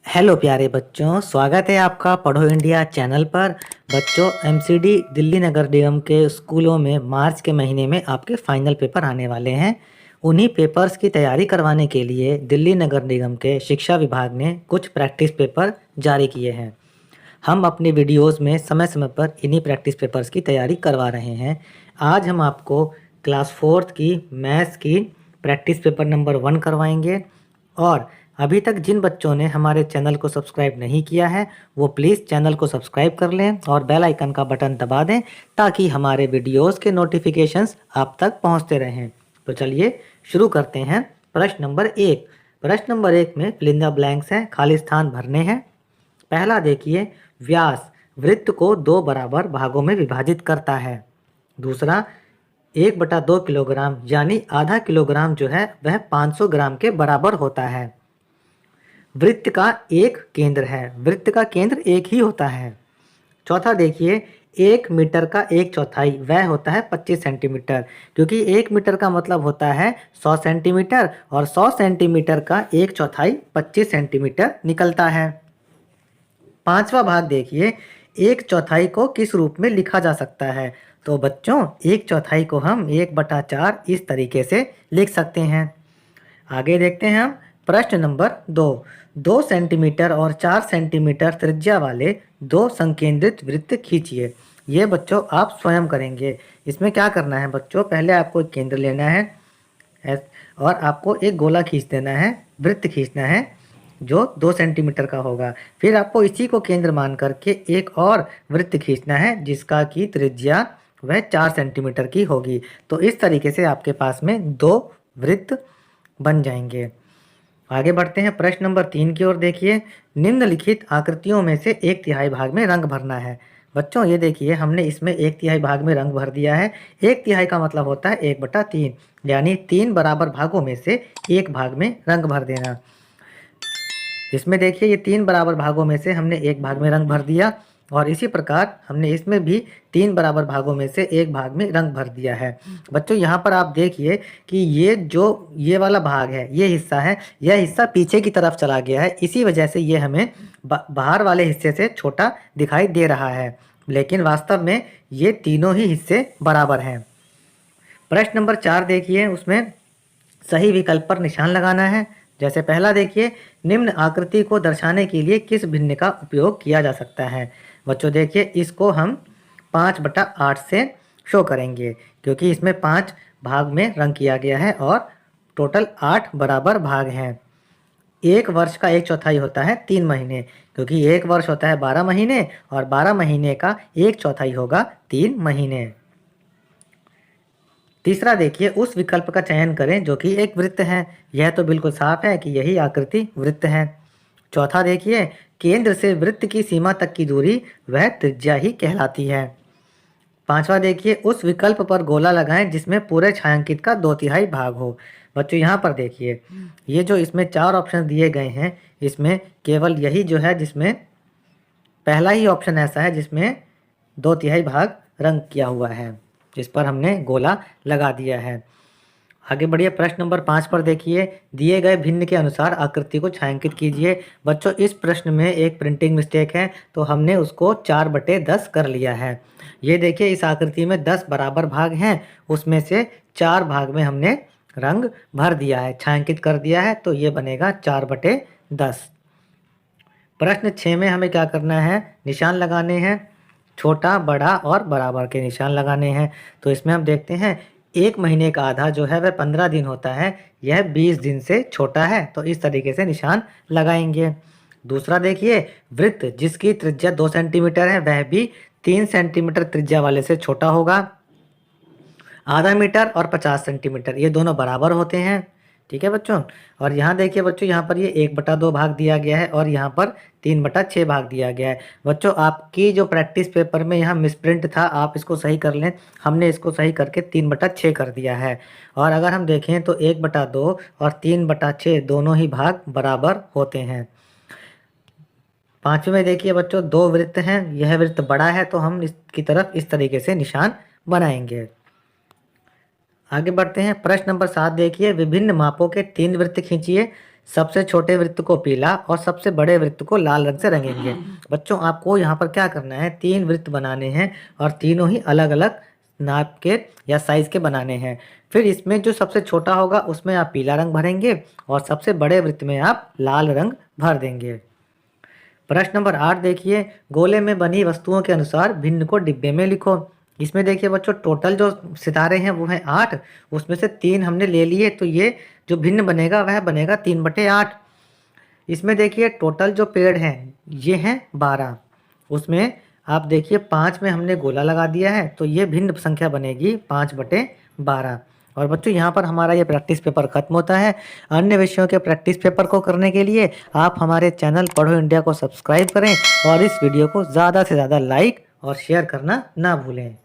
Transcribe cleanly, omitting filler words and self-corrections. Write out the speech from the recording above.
Hello प्यारे बच्चों, स्वागत है आपका पढ़ो इंडिया चैनल पर। बच्चों, एमसीडी दिल्ली नगर निगम के स्कूलों में मार्च के महीने में आपके फाइनल पेपर आने वाले हैं। उन्हीं पेपर्स की तैयारी करवाने के लिए दिल्ली नगर निगम के शिक्षा विभाग ने कुछ प्रैक्टिस पेपर जारी किए हैं। हम अपने वीडियोस में समय समय पर इन्हीं प्रैक्टिस पेपर्स की तैयारी करवा रहे हैं। आज हम आपको क्लास 4th की मैथ्स की प्रैक्टिस पेपर नंबर 1 करवाएंगे। और अभी तक जिन बच्चों ने हमारे चैनल को सब्सक्राइब नहीं किया है वो प्लीज़ चैनल को सब्सक्राइब कर लें और बेल आइकन का बटन दबा दें ताकि हमारे वीडियोस के नोटिफिकेशंस आप तक पहुंचते रहें। तो चलिए शुरू करते हैं। प्रश्न नंबर 1 में फिल इन द ब्लैंक्स हैं, खाली स्थान भरने हैं। पहला देखिए, व्यास वृत्त को 2 बराबर भागों में विभाजित करता है। दूसरा, 1/2 किलोग्राम यानी आधा किलोग्राम जो है वह 500 ग्राम के बराबर होता है। वृत्त का एक केंद्र है, वृत्त का केंद्र एक ही होता है। चौथा देखिए, 1 मीटर का 1/4 वह होता है 25 सेंटीमीटर, क्योंकि 1 मीटर का मतलब होता है 100 सेंटीमीटर और 100 सेंटीमीटर का 1/4 25 सेंटीमीटर निकलता है। पांचवा भाग देखिए, 1/4 को किस रूप में लिखा जा सकता है। तो बच्चों, 1/4 को हम 1/4 इस तरीके से लिख सकते हैं। आगे देखते हैं हम प्रश्न नंबर 2। 2 सेंटीमीटर और 4 सेंटीमीटर त्रिज्या वाले 2 संकेंद्रित वृत्त खींचिए। ये बच्चों आप स्वयं करेंगे। इसमें क्या करना है बच्चों, पहले आपको एक केंद्र लेना है और आपको एक गोला खींच देना है, वृत्त खींचना है जो 2 सेंटीमीटर का होगा। फिर आपको इसी को केंद्र मान करके एक और वृत्त खींचना है जिसका की त्रिज्या वह 4 सेंटीमीटर की होगी। तो इस तरीके से आपके पास में 2 वृत्त बन जाएंगे। आगे बढ़ते हैं प्रश्न नंबर 3 की ओर। देखिए, निम्नलिखित आकृतियों में से 1/3 भाग में रंग भरना है। बच्चों ये देखिए, हमने इसमें 1/3 भाग में रंग भर दिया है। 1/3 का मतलब होता है 1/3, यानी 3 बराबर भागों में से एक भाग में रंग भर देना। इसमें देखिए, ये 3 बराबर भागों में से हमने एक भाग में रंग भर दिया और इसी प्रकार हमने इसमें भी 3 बराबर भागों में से एक भाग में रंग भर दिया है। बच्चों यहाँ पर आप देखिए कि ये वाला भाग है, ये हिस्सा है, यह हिस्सा पीछे की तरफ चला गया है। इसी वजह से ये हमें बाहर वाले हिस्से से छोटा दिखाई दे रहा है, लेकिन वास्तव में ये तीनों ही हिस्से बराबर हैं। प्रश्न नंबर 4 देखिए, उसमें सही विकल्प पर निशान लगाना है। जैसे पहला देखिए, निम्न आकृति को दर्शाने के लिए किस भिन्न का उपयोग किया जा सकता है। बच्चों देखिए, इसको हम 5/8 से शो करेंगे क्योंकि इसमें 5 भाग में रंग किया गया है और टोटल 8 बराबर भाग हैं। एक वर्ष का 1/4 होता है 3 महीने, क्योंकि एक वर्ष होता है 12 महीने और 12 महीने का 1/4 होगा 3 महीने। तीसरा देखिए, उस विकल्प का चयन करें जो कि एक वृत्त है। यह तो बिल्कुल साफ है कि यही आकृति वृत्त है। चौथा देखिए, केंद्र से वृत्त की सीमा तक की दूरी वह त्रिज्या ही कहलाती है। पांचवा देखिए, उस विकल्प पर गोला लगाएं जिसमें पूरे छायांकित का 2/3 भाग हो। बच्चों यहाँ पर देखिए, ये जो इसमें 4 ऑप्शन दिए गए हैं, इसमें केवल यही जो है जिसमें पहला ही ऑप्शन ऐसा है जिसमें 2/3 भाग रंग किया हुआ है, जिस पर हमने गोला लगा दिया है। आगे बढ़िए, प्रश्न नंबर 5 पर देखिए, दिए गए भिन्न के अनुसार आकृति को छायांकित कीजिए। बच्चों इस प्रश्न में एक प्रिंटिंग मिस्टेक है, तो हमने उसको 4/10 कर लिया है। ये देखिए, इस आकृति में 10 बराबर भाग हैं, उसमें से 4 भाग में हमने रंग भर दिया है, छायांकित कर दिया है, तो ये बनेगा 4/10। प्रश्न 6 में हमें क्या करना है, निशान लगाने हैं। छोटा, बड़ा और बराबर के निशान लगाने हैं। तो इसमें हम देखते हैं, 1 महीने का आधा जो है वह 15 दिन होता है, यह 20 दिन से छोटा है, तो इस तरीके से निशान लगाएंगे। दूसरा देखिए, वृत्त जिसकी त्रिज्या 2 सेंटीमीटर है वह भी 3 सेंटीमीटर त्रिज्या वाले से छोटा होगा। आधा मीटर और 50 सेंटीमीटर ये दोनों बराबर होते हैं। ठीक है बच्चों, और यहाँ देखिए बच्चों, यहाँ पर ये 1/2 भाग दिया गया है और यहाँ पर 3/6 भाग दिया गया है। बच्चों आपकी जो प्रैक्टिस पेपर में यहाँ मिसप्रिंट था, आप इसको सही कर लें। हमने इसको सही करके 3/6 कर दिया है। और अगर हम देखें तो 1/2 और 3/6 दोनों ही भाग बराबर होते हैं। पांचवें में देखिए बच्चों, 2 वृत्त हैं, यह वृत्त बड़ा है तो हम इसकी तरफ इस तरीके से निशान बनाएंगे। आगे बढ़ते हैं। प्रश्न नंबर 7 देखिए, विभिन्न मापों के 3 वृत्त खींचिए। सबसे छोटे वृत्त को पीला और सबसे बड़े वृत्त को लाल रंग से रंगेंगे। बच्चों आपको यहाँ पर क्या करना है, 3 वृत्त बनाने हैं और तीनों ही अलग अलग नाप के या साइज के बनाने हैं। फिर इसमें जो सबसे छोटा होगा उसमें आप पीला रंग भरेंगे और सबसे बड़े वृत्त में आप लाल रंग भर देंगे। प्रश्न नंबर 8 देखिए, गोले में बनी वस्तुओं के अनुसार भिन्न को डिब्बे में लिखो। इसमें देखिए बच्चों, टोटल जो सितारे हैं वो हैं 8, उसमें से 3 हमने ले लिए, तो ये जो भिन्न बनेगा वह बनेगा 3/8। इसमें देखिए टोटल जो पेड़ हैं ये हैं 12, उसमें आप देखिए 5 में हमने गोला लगा दिया है, तो ये भिन्न संख्या बनेगी 5/12। और बच्चों यहाँ पर हमारा ये प्रैक्टिस पेपर खत्म होता है। अन्य विषयों के प्रैक्टिस पेपर को करने के लिए आप हमारे चैनल पढ़ो इंडिया को सब्सक्राइब करें और इस वीडियो को ज़्यादा से ज़्यादा लाइक और शेयर करना ना भूलें।